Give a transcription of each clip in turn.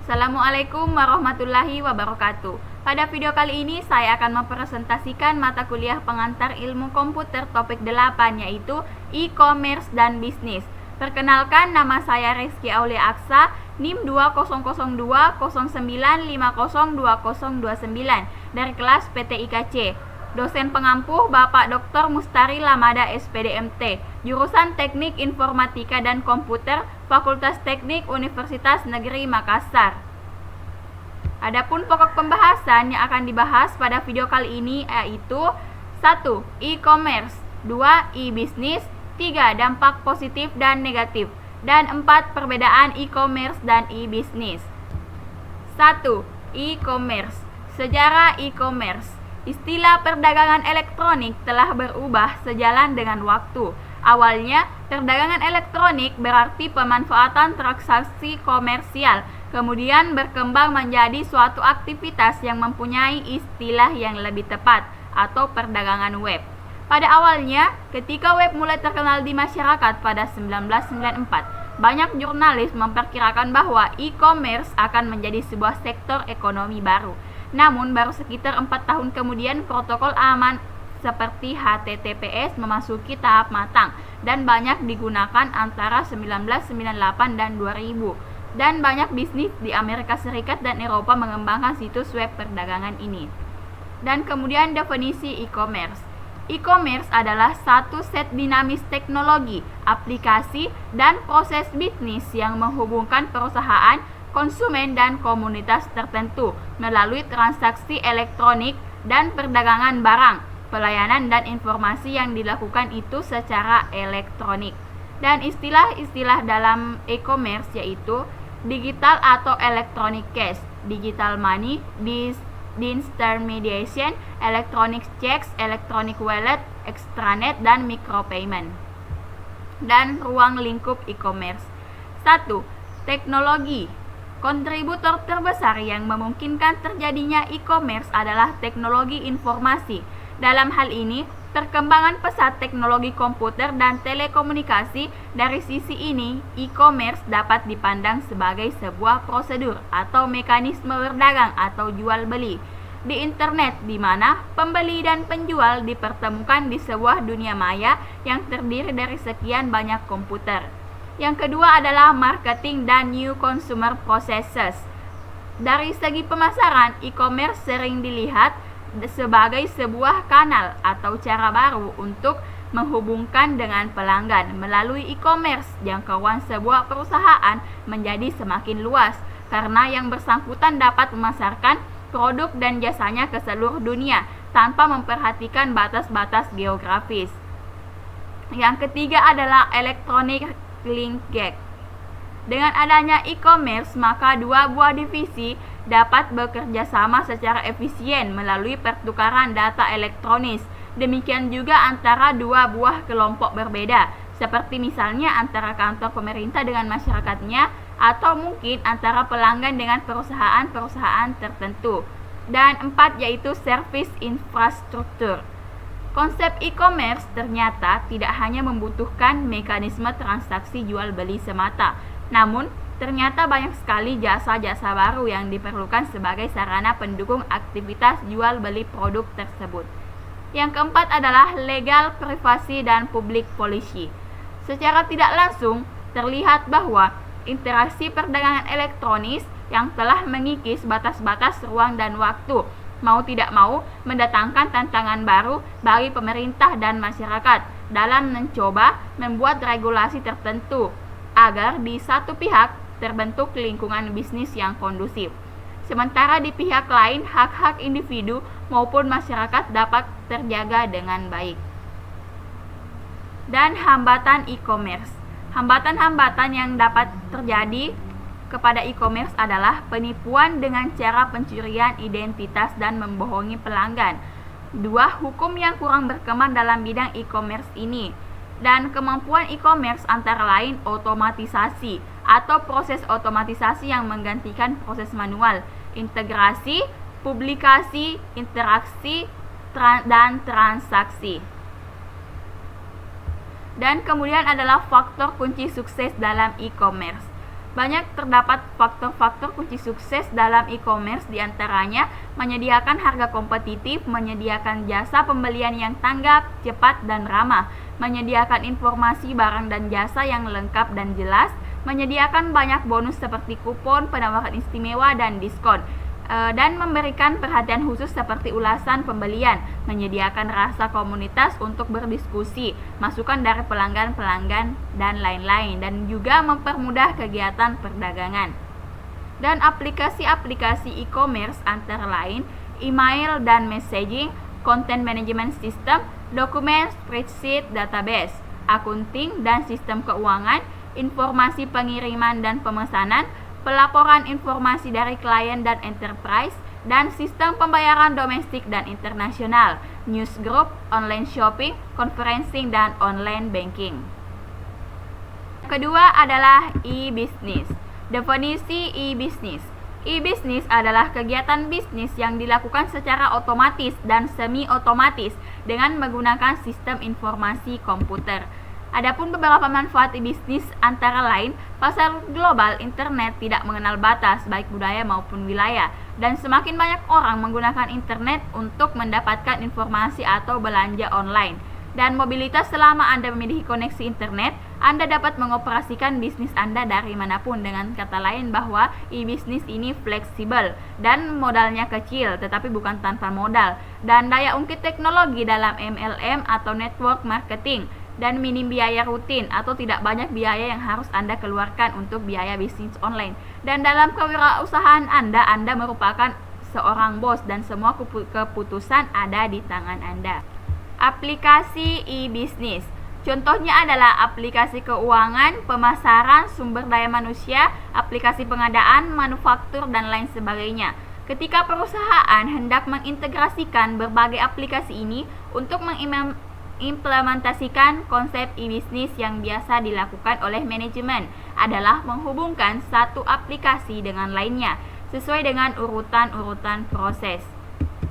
Assalamualaikum warahmatullahi wabarakatuh. Pada video kali ini saya akan mempresentasikan mata kuliah pengantar ilmu komputer topik 8 yaitu e-commerce dan bisnis. Perkenalkan, nama saya Rizky Aulia Aksa, NIM 200209502029 dari kelas PTIKC. Dosen pengampuh Bapak Dr. Mustari Lamada SPDMT, jurusan Teknik Informatika dan Komputer, Fakultas Teknik Universitas Negeri Makassar. Adapun pokok pembahasan yang akan dibahas pada video kali ini yaitu 1. E-commerce, 2. E-bisnis, 3. Dampak positif dan negatif, dan 4. Perbedaan e-commerce dan e-bisnis. 1. E-commerce. Sejarah e-commerce. Istilah perdagangan elektronik telah berubah sejalan dengan waktu. Awalnya, perdagangan elektronik berarti pemanfaatan transaksi komersial, kemudian berkembang menjadi suatu aktivitas yang mempunyai istilah yang lebih tepat, atau perdagangan web. Pada awalnya, ketika web mulai terkenal di masyarakat pada 1994, banyak jurnalis memperkirakan bahwa e-commerce akan menjadi sebuah sektor ekonomi baru. Namun, baru sekitar 4 tahun kemudian protokol aman seperti HTTPS memasuki tahap matang dan banyak digunakan antara 1998 dan 2000. Dan banyak bisnis di Amerika Serikat dan Eropa mengembangkan situs web perdagangan ini. Dan kemudian definisi e-commerce. E-commerce adalah satu set dinamis teknologi, aplikasi, dan proses bisnis yang menghubungkan perusahaan, konsumen, dan komunitas tertentu melalui transaksi elektronik dan perdagangan barang, pelayanan, dan informasi yang dilakukan itu secara elektronik. Dan istilah-istilah dalam e-commerce yaitu digital atau electronic cash, digital money, disintermediation, electronic checks, electronic wallet, extranet, dan micropayment. Dan ruang lingkup e-commerce. 1. Teknologi. Kontributor terbesar yang memungkinkan terjadinya e-commerce adalah teknologi informasi. Dalam hal ini, perkembangan pesat teknologi komputer dan telekomunikasi. Dari sisi ini, e-commerce dapat dipandang sebagai sebuah prosedur atau mekanisme berdagang atau jual beli di internet, di mana pembeli dan penjual dipertemukan di sebuah dunia maya yang terdiri dari sekian banyak komputer. Yang kedua adalah marketing dan new consumer processes. Dari segi pemasaran, e-commerce sering dilihat sebagai sebuah kanal atau cara baru untuk menghubungkan dengan pelanggan. Melalui e-commerce, jangkauan sebuah perusahaan menjadi semakin luas karena yang bersangkutan dapat memasarkan produk dan jasanya ke seluruh dunia tanpa memperhatikan batas-batas geografis. Yang ketiga adalah electronic link gag. Dengan adanya e-commerce, maka dua buah divisi dapat bekerja sama secara efisien melalui pertukaran data elektronis. Demikian juga antara dua buah kelompok berbeda, seperti misalnya antara kantor pemerintah dengan masyarakatnya, atau mungkin antara pelanggan dengan perusahaan-perusahaan tertentu. Dan 4 yaitu service infrastruktur. Konsep e-commerce ternyata tidak hanya membutuhkan mekanisme transaksi jual beli semata, namun ternyata banyak sekali jasa-jasa baru yang diperlukan sebagai sarana pendukung aktivitas jual beli produk tersebut. Yang keempat adalah legal, privasi, dan public policy. Secara tidak langsung terlihat bahwa interaksi perdagangan elektronis yang telah mengikis batas-batas ruang dan waktu mau tidak mau mendatangkan tantangan baru bagi pemerintah dan masyarakat dalam mencoba membuat regulasi tertentu agar di satu pihak terbentuk lingkungan bisnis yang kondusif, sementara di pihak lain hak-hak individu maupun masyarakat dapat terjaga dengan baik. Dan hambatan e-commerce. Hambatan-hambatan yang dapat terjadi kepada e-commerce adalah penipuan dengan cara pencurian identitas dan membohongi pelanggan. 2. Hukum yang kurang berkembang dalam bidang e-commerce ini. Dan kemampuan e-commerce antara lain otomatisasi atau proses otomatisasi yang menggantikan proses manual, integrasi, publikasi, interaksi, dan transaksi. Dan kemudian adalah faktor kunci sukses dalam e-commerce. Banyak terdapat faktor-faktor kunci sukses dalam e-commerce, diantaranya menyediakan harga kompetitif, menyediakan jasa pembelian yang tanggap, cepat, dan ramah, menyediakan informasi barang dan jasa yang lengkap dan jelas, menyediakan banyak bonus seperti kupon, penawaran istimewa, dan diskon, dan memberikan perhatian khusus seperti ulasan pembelian, menyediakan rasa komunitas untuk berdiskusi, masukan dari pelanggan-pelanggan, dan lain-lain, dan juga mempermudah kegiatan perdagangan. Dan aplikasi-aplikasi e-commerce antara lain email dan messaging, content management system, dokumen, spreadsheet, database, akunting dan sistem keuangan, informasi pengiriman dan pemesanan, pelaporan informasi dari klien dan enterprise, dan sistem pembayaran domestik dan internasional, newsgroup, online shopping, conferencing, dan online banking. Kedua adalah e-business. Definisi e-business. E-business adalah kegiatan bisnis yang dilakukan secara otomatis dan semi-otomatis dengan menggunakan sistem informasi komputer. Adapun beberapa manfaat e-bisnis antara lain, pasar global internet tidak mengenal batas baik budaya maupun wilayah, dan semakin banyak orang menggunakan internet untuk mendapatkan informasi atau belanja online. Dan mobilitas selama Anda memiliki koneksi internet, Anda dapat mengoperasikan bisnis Anda dari manapun. Dengan kata lain bahwa e-bisnis ini fleksibel dan modalnya kecil tetapi bukan tanpa modal, dan daya ungkit teknologi dalam MLM atau network marketing, dan minim biaya rutin atau tidak banyak biaya yang harus Anda keluarkan untuk biaya bisnis online. Dan dalam kewirausahaan Anda merupakan seorang bos dan semua keputusan ada di tangan Anda. Aplikasi e-bisnis. Contohnya adalah aplikasi keuangan, pemasaran, sumber daya manusia, aplikasi pengadaan, manufaktur, dan lain sebagainya. Ketika perusahaan hendak mengintegrasikan berbagai aplikasi ini untuk mengimplementasikan konsep e-bisnis, yang biasa dilakukan oleh manajemen adalah menghubungkan satu aplikasi dengan lainnya sesuai dengan urutan-urutan proses.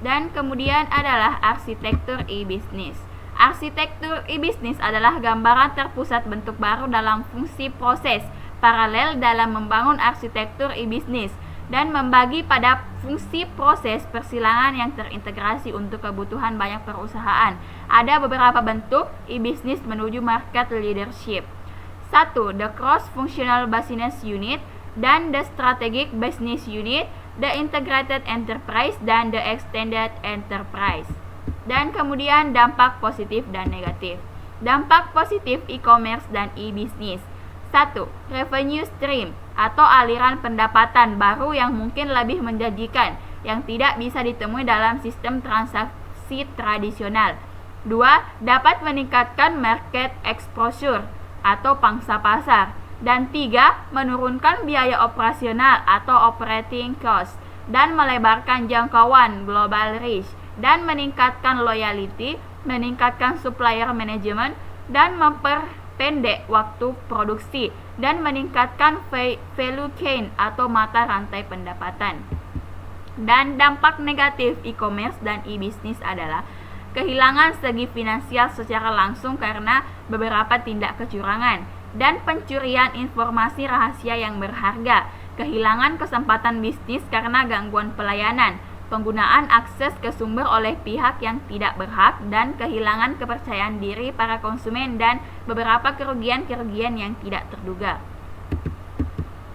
Dan kemudian adalah arsitektur e-bisnis. Arsitektur e-bisnis adalah gambaran terpusat bentuk baru dalam fungsi proses paralel dalam membangun arsitektur e-bisnis dan membagi pada fungsi proses persilangan yang terintegrasi untuk kebutuhan banyak perusahaan. Ada beberapa bentuk e-bisnis menuju market leadership. 1. The Cross-Functional Business Unit dan The Strategic Business Unit, The Integrated Enterprise, dan The Extended Enterprise. Dan kemudian dampak positif dan negatif. Dampak positif e-commerce dan e-bisnis. 1. Revenue stream atau aliran pendapatan baru yang mungkin lebih menjanjikan, yang tidak bisa ditemui dalam sistem transaksi tradisional. 2. Dapat meningkatkan market exposure atau pangsa pasar. Dan 3. Menurunkan biaya operasional atau operating cost dan melebarkan jangkauan global reach, dan meningkatkan loyalty, meningkatkan supplier management, dan memperpendek waktu produksi, dan meningkatkan value chain atau mata rantai pendapatan. Dan dampak negatif e-commerce dan e-bisnis adalah kehilangan segi finansial secara langsung karena beberapa tindak kecurangan dan pencurian informasi rahasia yang berharga, kehilangan kesempatan bisnis karena gangguan pelayanan, penggunaan akses ke sumber oleh pihak yang tidak berhak, dan kehilangan kepercayaan diri para konsumen dan beberapa kerugian-kerugian yang tidak terduga.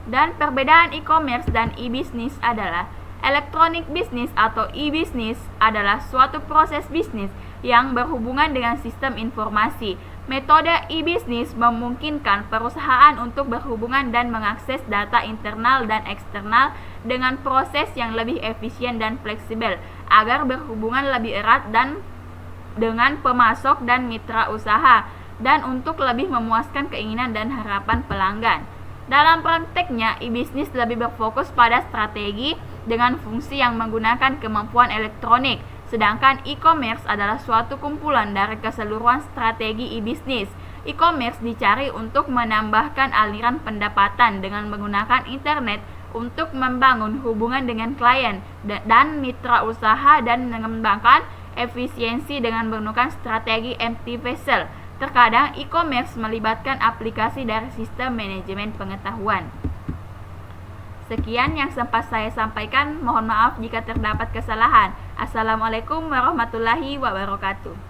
Dan perbedaan e-commerce dan e-bisnis adalah electronic business atau e-bisnis adalah suatu proses bisnis yang berhubungan dengan sistem informasi. Metode e-bisnis memungkinkan perusahaan untuk berhubungan dan mengakses data internal dan eksternal dengan proses yang lebih efisien dan fleksibel agar berhubungan lebih erat dan dengan pemasok dan mitra usaha, dan untuk lebih memuaskan keinginan dan harapan pelanggan. Dalam prakteknya, e-bisnis lebih berfokus pada strategi dengan fungsi yang menggunakan kemampuan elektronik, sedangkan e-commerce adalah suatu kumpulan dari keseluruhan strategi e-bisnis. E-commerce dicari untuk menambahkan aliran pendapatan dengan menggunakan internet untuk membangun hubungan dengan klien dan mitra usaha, dan mengembangkan efisiensi dengan menggunakan strategi empty vessel. Terkadang e-commerce melibatkan aplikasi dari sistem manajemen pengetahuan. Sekian yang sempat saya sampaikan. Mohon maaf jika terdapat kesalahan. Assalamualaikum warahmatullahi wabarakatuh.